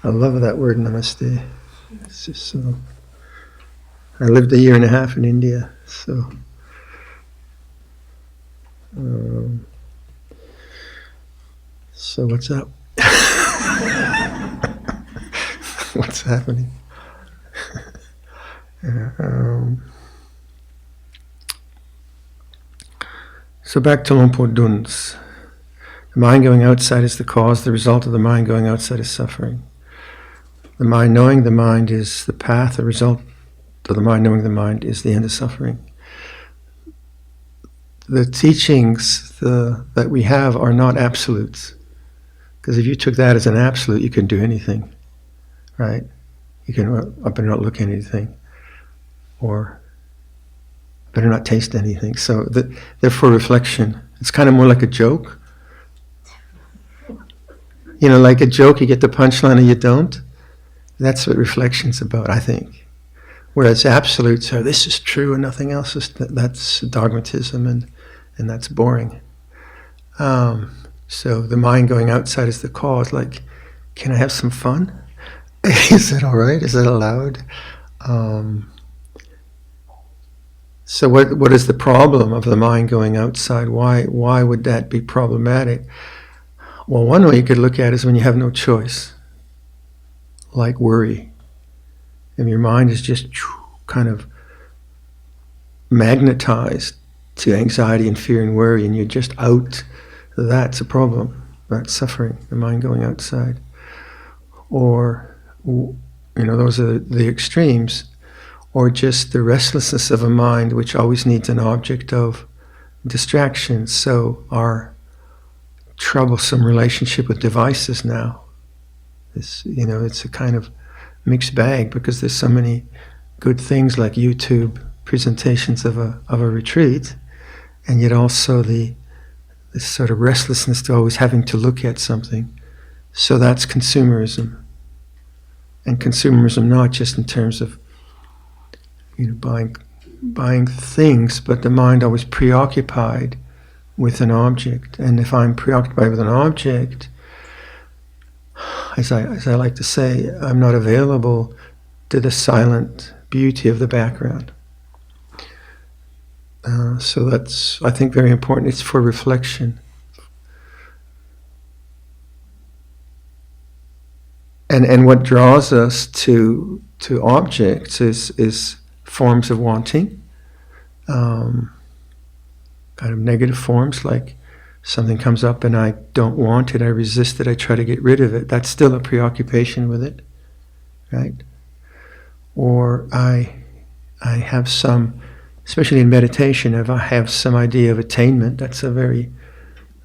I love that word, namaste. It's just so. I lived 1.5 years in India, so. So what's up? What's happening? So back to Luang Dun's. The mind going outside is the cause. The result of the mind going outside is suffering. The mind knowing the mind is the path. The result of the mind knowing the mind is the end of suffering. The teachings that we have are not absolutes. Because if you took that as an absolute, you can do anything, right? You can up and not look at anything, or better not taste anything. So they're for reflection. It's kind of more like a joke. You know, like a joke, you get the punchline and you don't. That's what reflection's about, I think. Whereas absolutes are, this is true and nothing else is, that's dogmatism and that's boring. So the mind going outside is the cause, like, can I have some fun? Is that all right? Is that allowed? So what is the problem of the mind going outside? Why would that be problematic? Well, one way you could look at it is when you have no choice, like worry. If your mind is just kind of magnetized to anxiety and fear and worry, and you're just out, that's a problem. That's suffering, the mind going outside. Or, those are the extremes. Or just the restlessness of a mind which always needs an object of distraction. So our troublesome relationship with devices now is, it's a kind of mixed bag, because there's so many good things like YouTube presentations of a retreat, and yet also this sort of restlessness to always having to look at something. So that's consumerism. And consumerism not just in terms of buying things, but the mind always preoccupied with an object. And if I'm preoccupied with an object, as I like to say, I'm not available to the silent beauty of the background. So that's, I think, very important. It's for reflection. And what draws us to objects is forms of wanting, kind of negative forms, like something comes up and I don't want it, I resist it, I try to get rid of it. That's still a preoccupation with it, right? Or I have some, especially in meditation, if I have some idea of attainment, that's a very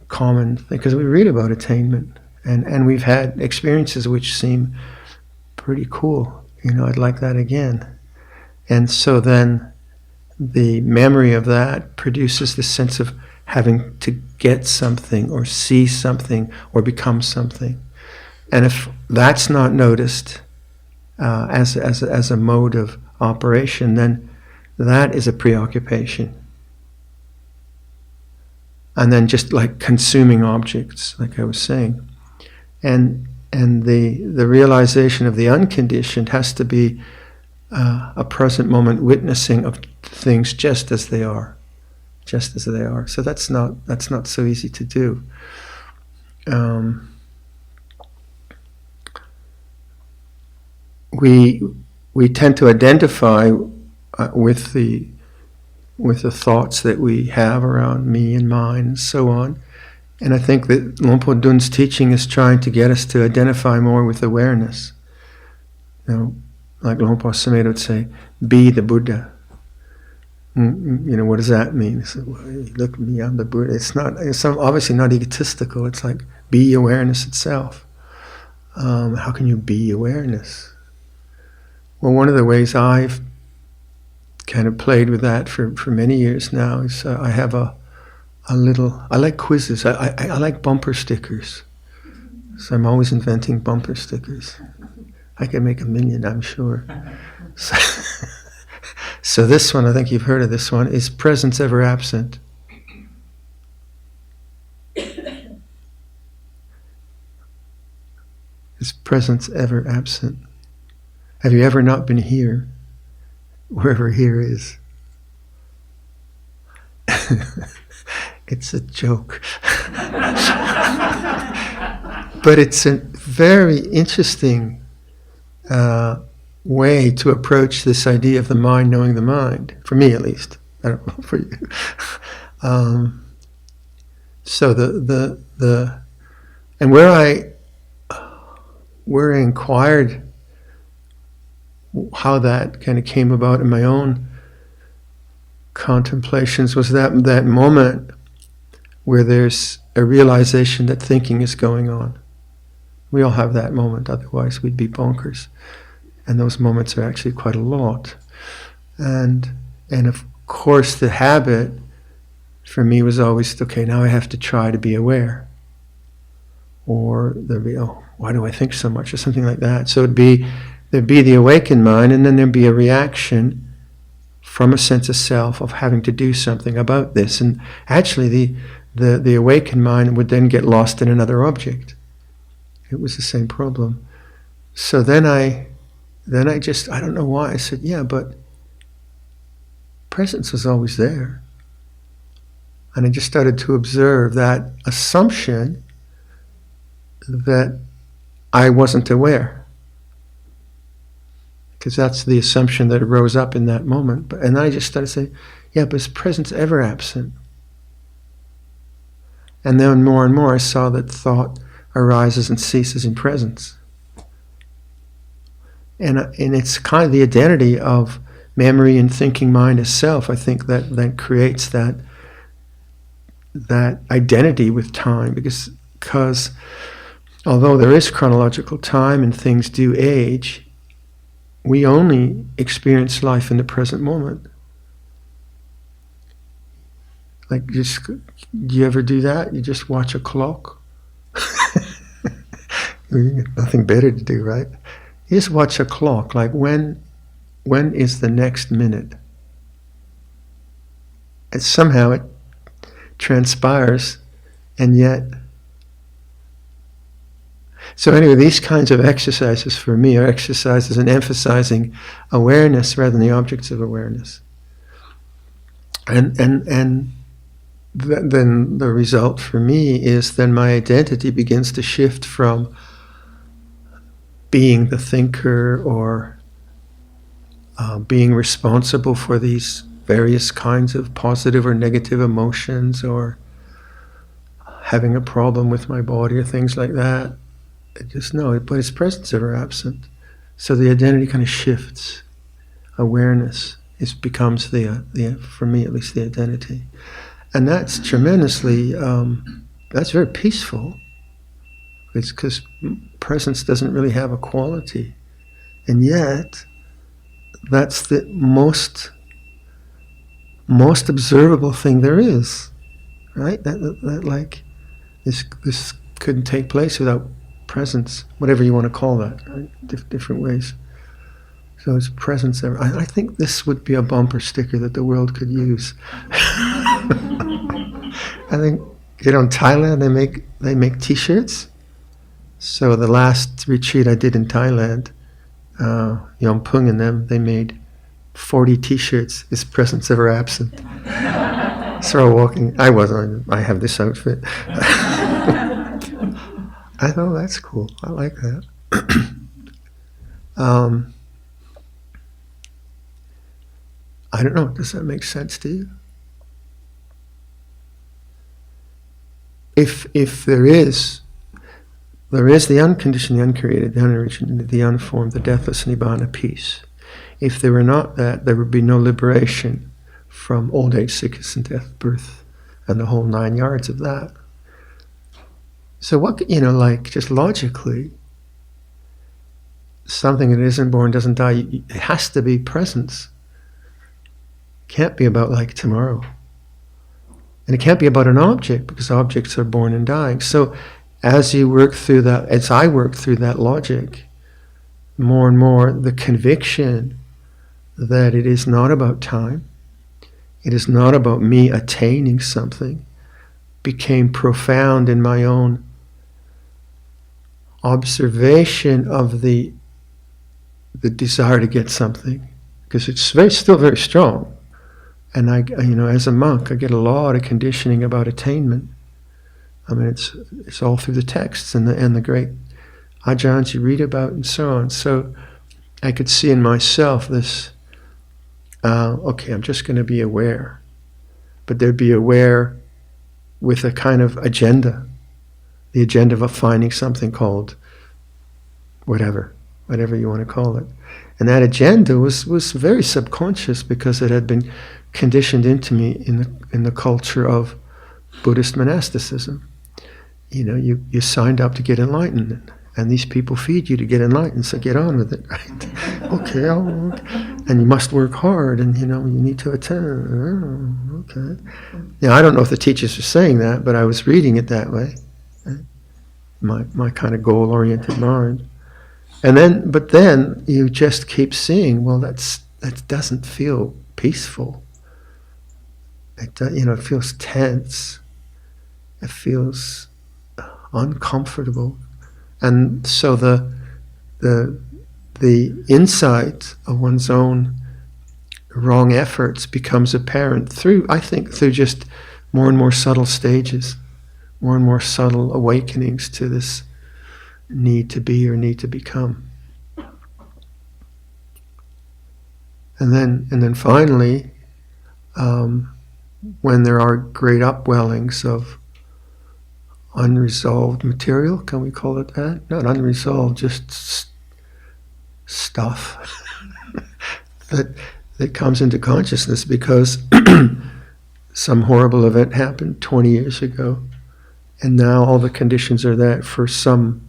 common thing, because we read about attainment, and we've had experiences which seem pretty cool. I'd like that again. And so then the memory of that produces this sense of having to get something or see something or become something. And if that's not noticed as a mode of operation, then that is a preoccupation. And then just like consuming objects, like I was saying. And the realization of the unconditioned has to be a present moment witnessing of things just as they are. Just as they are. So that's not so easy to do. We tend to identify with the thoughts that we have around me and mine and so on. And I think that Luang Por Dun's teaching is trying to get us to identify more with awareness. Like Luang Por Sumedho would say, be the Buddha. What does that mean? So, well, look at me, I'm the Buddha. It's obviously not egotistical. It's like, be awareness itself. How can you be awareness? Well, one of the ways I've kind of played with that for many years now is I have I like quizzes. I like bumper stickers. So I'm always inventing bumper stickers. I could make 1 million, I'm sure. So this one, I think you've heard of this one, is presence ever absent. Is presence ever absent? Have you ever not been here, wherever here is? It's a joke. But it's a very interesting way to approach this idea of the mind knowing the mind, for me at least. I don't know for you. So the and where I inquired how that kind of came about in my own contemplations was that moment where there's a realization that thinking is going on. We all have that moment, otherwise we'd be bonkers. And those moments are actually quite a lot. And of course the habit for me was always, okay, now I have to try to be aware. Or there'd be, oh, why do I think so much? Or something like that. So there'd be the awakened mind, and then there'd be a reaction from a sense of self of having to do something about this. And actually the awakened mind would then get lost in another object. It was the same problem. So then I just, I don't know why, I said, yeah, but presence was always there. And I just started to observe that assumption that I wasn't aware. Because that's the assumption that arose up in that moment. And then I just started saying, yeah, but is presence ever absent? And then more and more I saw that thought arises and ceases in presence. And it's kind of the identity of memory and thinking mind as self. I think that creates that identity with time, because although there is chronological time and things do age, we only experience life in the present moment. Like, do you ever do that? You just watch a clock? You got nothing better to do, right? You just watch a clock, like when is the next minute? And somehow it transpires, and yet... So anyway, these kinds of exercises for me are exercises in emphasizing awareness rather than the objects of awareness. And then the result for me is then my identity begins to shift from being the thinker or being responsible for these various kinds of positive or negative emotions, or having a problem with my body or things like that. I just know it, but its presence ever absent. So the identity kind of shifts. Awareness becomes the for me at least, the identity. And that's tremendously, that's very peaceful. It's because presence doesn't really have a quality. And yet, that's the most observable thing there is, right? That like, this couldn't take place without presence, whatever you want to call that, right? Different ways. So it's presence ever. I think this would be a bumper sticker that the world could use. I think, in Thailand they make T-shirts. So the last retreat I did in Thailand, Yom Pung and them, they made 40 T-shirts. Is presence ever absent? So walking, I have this outfit. I thought, that's cool. I like that. I don't know. Does that make sense to you? If there is the unconditioned, the uncreated, the unoriginal, the unformed, the deathless Nibbana peace. If there were not that, there would be no liberation from old age, sickness, and death, birth, and the whole 9 yards of that. So what, like, just logically, something that isn't born doesn't die. It has to be presence. It can't be about like tomorrow. And it can't be about an object, because objects are born and dying. So as I work through that logic, more and more the conviction that it is not about time, it is not about me attaining something, became profound in my own observation of the desire to get something, because it's still very strong. And as a monk, I get a lot of conditioning about attainment. I mean, it's all through the texts and the great ajahns you read about and so on. So I could see in myself this, okay, I'm just going to be aware. But they'd be aware with a kind of agenda, the agenda of finding something called whatever you want to call it. And that agenda was very subconscious, because it had been conditioned into me in the culture of Buddhist monasticism. You signed up to get enlightened, and these people feed you to get enlightened, so get on with it, right? Okay, and you must work hard, and you need to attend. Oh, okay. Now, I don't know if the teachers are saying that, but I was reading it that way. Right? My kind of goal-oriented mind. But then you just keep seeing, well, that doesn't feel peaceful. It feels tense. It feels uncomfortable, and so the insight of one's own wrong efforts becomes apparent through just more and more subtle stages, more and more subtle awakenings to this need to be or need to become. And then finally, when there are great upwellings of unresolved material, can we call it that? Not unresolved, just stuff that comes into consciousness because some horrible event happened 20 years ago, and now all the conditions are there for some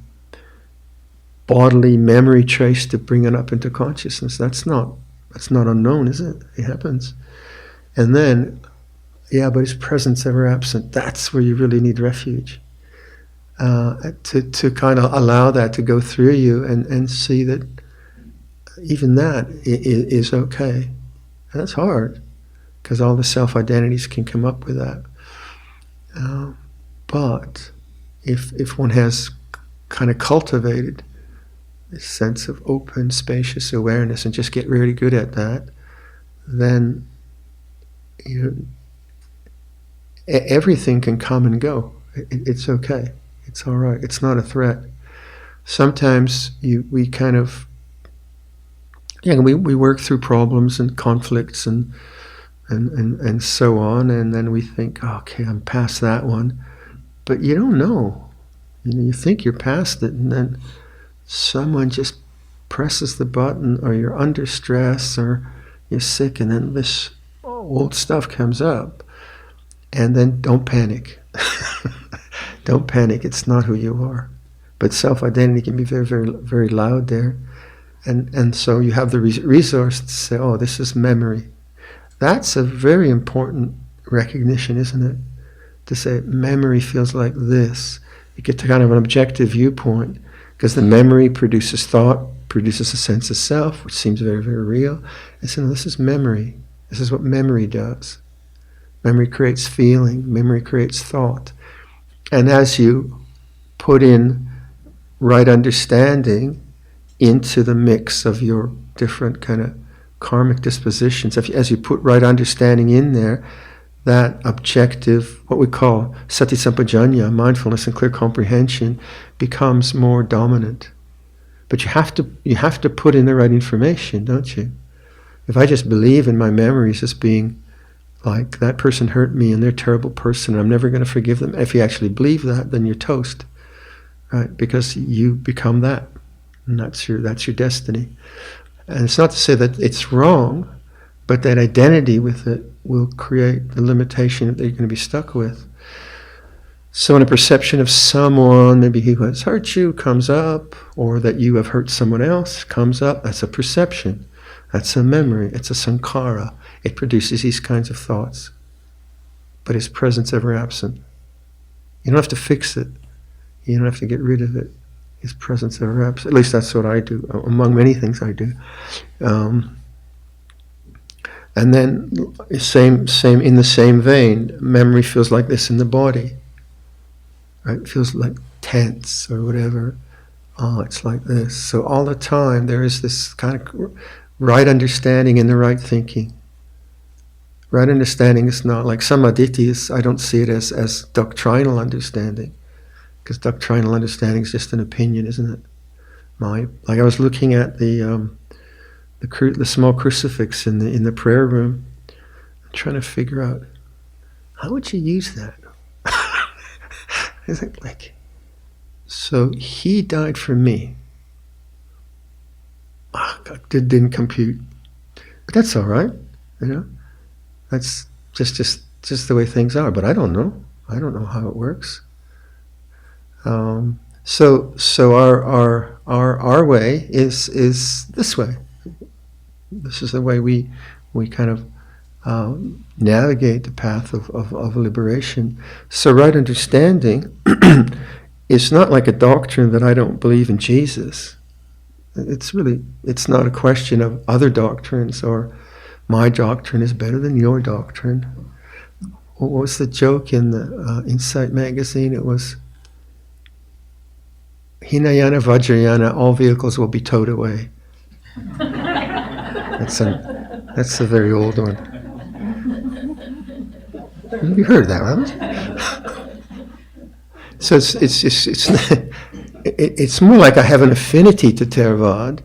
bodily memory trace to bring it up into consciousness. That's not unknown, is it? It happens. And then, but is presence ever absent? That's where you really need refuge. To kind of allow that to go through you and see that even that is okay. And that's hard, because all the self-identities can come up with that. But if one has kind of cultivated this sense of open, spacious awareness and just get really good at that, then everything can come and go. It's okay. It's all right. It's not a threat. Sometimes we kind of we work through problems and conflicts and so on, and then we think, okay, I'm past that one, but you don't know. You think you're past it, and then someone just presses the button, or you're under stress, or you're sick, and then this old stuff comes up, and then don't panic. Don't panic. It's not who you are. But self-identity can be very, very, very loud there. And so you have the resource to say, oh, this is memory. That's a very important recognition, isn't it? To say memory feels like this. You get to kind of an objective viewpoint, because the memory produces thought, produces a sense of self, which seems very, very real. And so this is memory. This is what memory does. Memory creates feeling. Memory creates thought. And as you put in right understanding into the mix of your different kind of karmic dispositions, as you put right understanding in there, that objective, what we call sati sampajanya, mindfulness and clear comprehension, becomes more dominant. But you have to put in the right information, don't you? If I just believe in my memories as being like, that person hurt me and they're a terrible person, and I'm never going to forgive them. If you actually believe that, then you're toast, right? Because you become that, and that's your destiny. And it's not to say that it's wrong, but that identity with it will create the limitation that you're going to be stuck with. So when a perception of someone, maybe who has hurt you, comes up, or that you have hurt someone else comes up, that's a perception. That's a memory. It's a sankhara. It produces these kinds of thoughts. But is presence ever absent? You don't have to fix it. You don't have to get rid of it. Is presence ever absent? At least that's what I do, among many things I do. And then, same in the same vein, memory feels like this in the body. Right? It feels like tense or whatever. Oh, it's like this. So all the time there is this kind of right understanding and the right thinking. Right understanding is not like samadhi is, I don't see it as doctrinal understanding, because doctrinal understanding is just an opinion, isn't it? Like I was looking at the small crucifix in the prayer room, trying to figure out how would you use that. Is it like, so he died for me. God, didn't compute, but that's all right, you know. That's just the way things are. But I don't know. I don't know how it works. So our way is this way. This is the way we kind of navigate the path of liberation. So right understanding is not like a doctrine that I don't believe in Jesus. It's not a question of other doctrines or my doctrine is better than your doctrine. What was the joke in the Insight magazine? It was Hinayana Vajrayana, all vehicles will be towed away. That's a very old one. You heard that, right? So it's more like I have an affinity to Theravada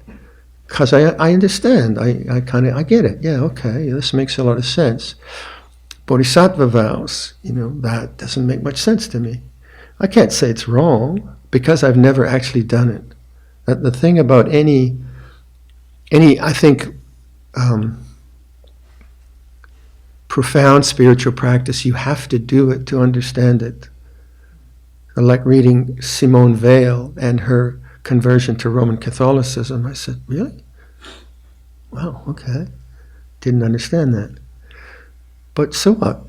because I understand. I get it. Yeah, okay, this makes a lot of sense. Bodhisattva vows, that doesn't make much sense to me. I can't say it's wrong because I've never actually done it. The thing about any I think profound spiritual practice, you have to do it to understand it. I like reading Simone Weil and her conversion to Roman Catholicism. I said, really? Wow, okay. Didn't understand that. But so what?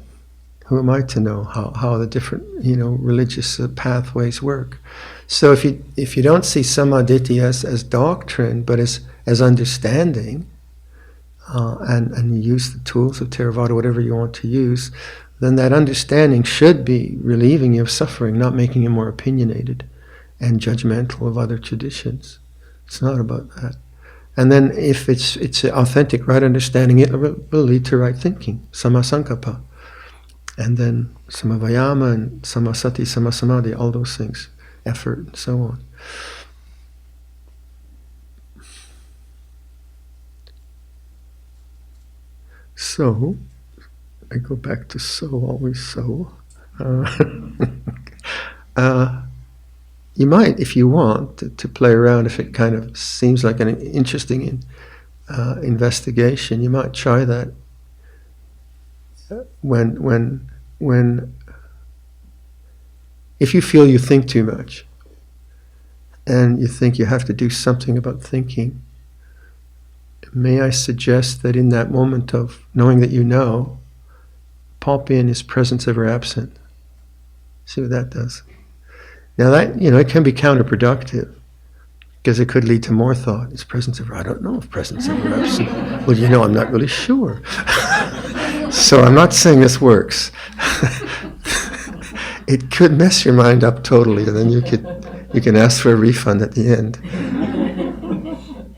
Who am I to know how the different religious pathways work? So if you don't see samadhi as doctrine, but as understanding, and you use the tools of Theravada, whatever you want to use, then that understanding should be relieving you of suffering, not making you more opinionated and judgmental of other traditions. It's not about that. And then if it's an authentic right understanding, it will lead to right thinking, sammasankappa. And then samavayama and samasati, samasamadhi, all those things, effort and so on. So, I go back to so, always so. You might, if you want, to play around, if it kind of seems like an interesting investigation, you might try that when if you feel you think too much and you think you have to do something about thinking, may I suggest that in that moment of knowing that you know, pop in is presence ever absent. See what that does. Now that, it can be counterproductive because it could lead to more thought. Is presence ever? I don't know if presence ever absent. Well, I'm not really sure. So I'm not saying this works. It could mess your mind up totally, and then you can ask for a refund at the end.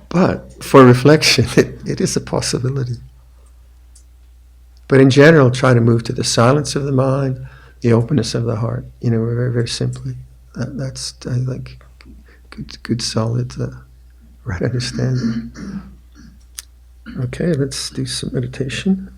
But for reflection, it is a possibility. But in general, try to move to the silence of the mind, the openness of the heart. Very, very simply. That's, I think, good solid, right understanding. Okay, let's do some meditation.